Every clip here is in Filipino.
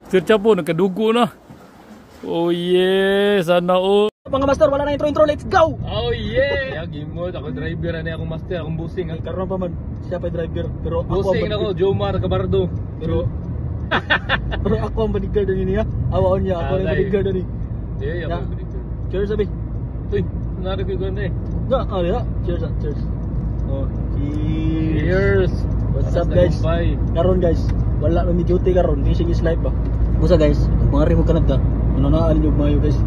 Sir po, nagkadugo na. Oh yeah, sana all. Mga master, wala na intro, let's go! Oh yeah! Game mode, ako driver na akong master, akong busing. Karoon pa man, siya pa driver. Pero busing na ko, Jomar Cabardo. Pero ako ang bodyguard niya. Awaon niya, ako ang bodyguard niya. Yeah, ako ang bodyguard. Cheers, sabi. Uy, naripig ko na eh. Cheers. Oh, cheers! What's up guys? Karon guys, wala na duty karon, fishing is life ba? Busa guys, mga rin mo Canada, mananaan yung mayo guys.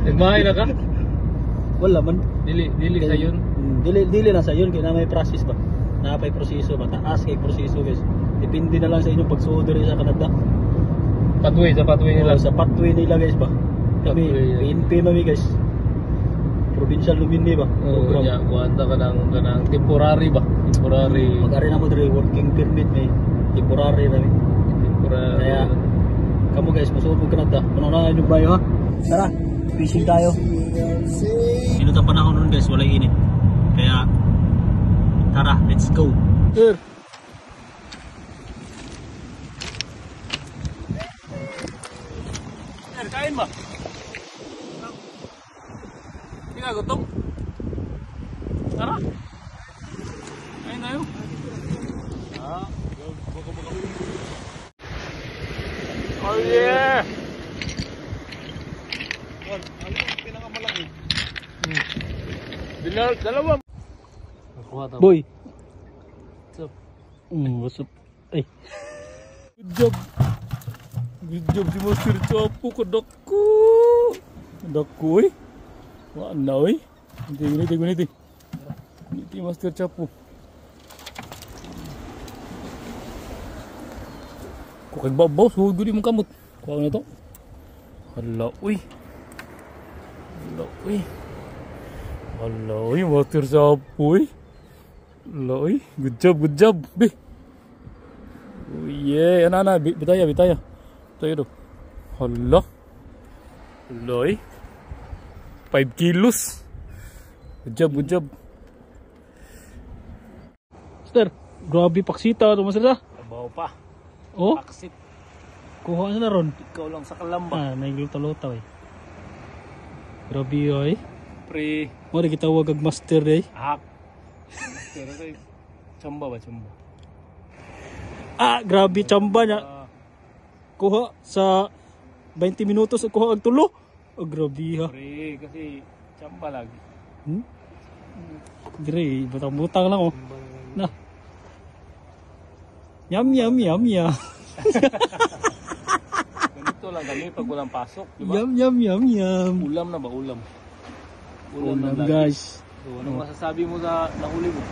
Nagmahay na ka? Wala man. Dili sa yun? Dili na sa yun, kaya na may process ba? Napay proseso, mataas kay proseso guys. Depende na lang sa inyong pagsuod rin sa Canada. Sa pathway nila? Sa pathway nila guys ba? Kami, PNP mami guys. Provincial Lumini ba? Oo, niya, kuhanda ka ng temporary ba? Temporary. Mag-ari na mo diri, working permit may temporary na temporary. Kaya, kamu guys, masuod mo Canada. Mananaan yung bayo ha? Tara, fishing tayo. Sinot ang panahon nun guys, walay init. Kaya, tara, let's go. Sir. Sir, kain ba? Hindi ka gutom? Tara. Kain tayo. Oh yeah! Dalawa. Boy. What's up? What's up? Ay. Good job si Master Chapo. Kadako eh. Mana eh. Guniti. Guniti Master Chapo. Kung kagbabaw, suhod ko di mong kamot. Kuha na to. Hala uy. Master Chapo eh. Hala uy. Good job. Be. Oh yeah. Ana. Bitaya. Tayo do. Hala. Uy. 5 kilos. Good job. Mister, grabe paksita ito Master. Trabaho pa. Oh? Paksit. Kuha na ron. Ikaw lang sa kalamba. Naigluta-luta eh. Grabe eh. Pre. Mo na kita wag Master eh. Hak. Pero kay chamba ba? Grabe chamba niya. Kuha sa 20 minutos kuha ang tulo. Grabe ha. Pre, kasi chamba lagi. Dire, butang-butang lang oh. Na. Yum. Ganito lang kami pag walang pasok, di ba? Yum. Ulam na ba? Ulam na guys. So, anong masasabi mo sa nahuli mo?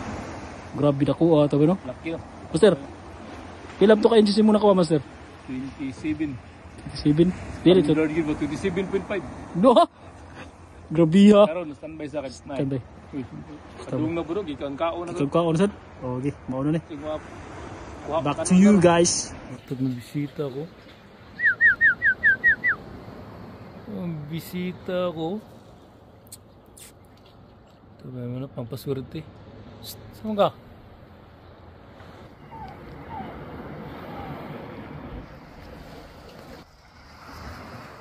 Grabe na kuha ito no? Laki no? Master, ilan to ka-NGC mo nakuha Master? 27. 27? Dili to. 27.5. No ha? Grabe ha. Karon standby sa akin. Standby. Kadung na burog, ikaw ang kaon na. Ikaw kaon sad? Okay, mauna ni. Back Back to you guys. Ito may bisita ko. Ang bisita ko. Ito ba naman na pampaswerte. Saan ka?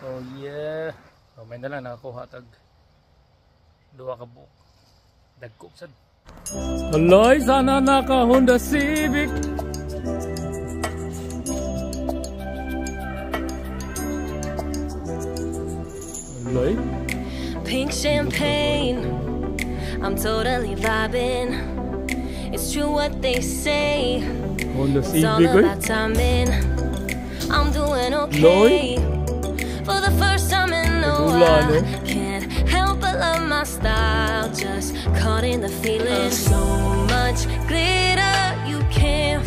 Oh yeah. May na lang nakakuha tag 2 ka buok. Dagkop sad. Aloy, sana naka Honda Civic. Aloy. Pink champagne, I'm totally vibing. It's true what they say. Honda It's all Civic. about timing. I'm doing okay. For the first time in a while, can't help but love my style. Just caught in the feeling. So much glitter you can't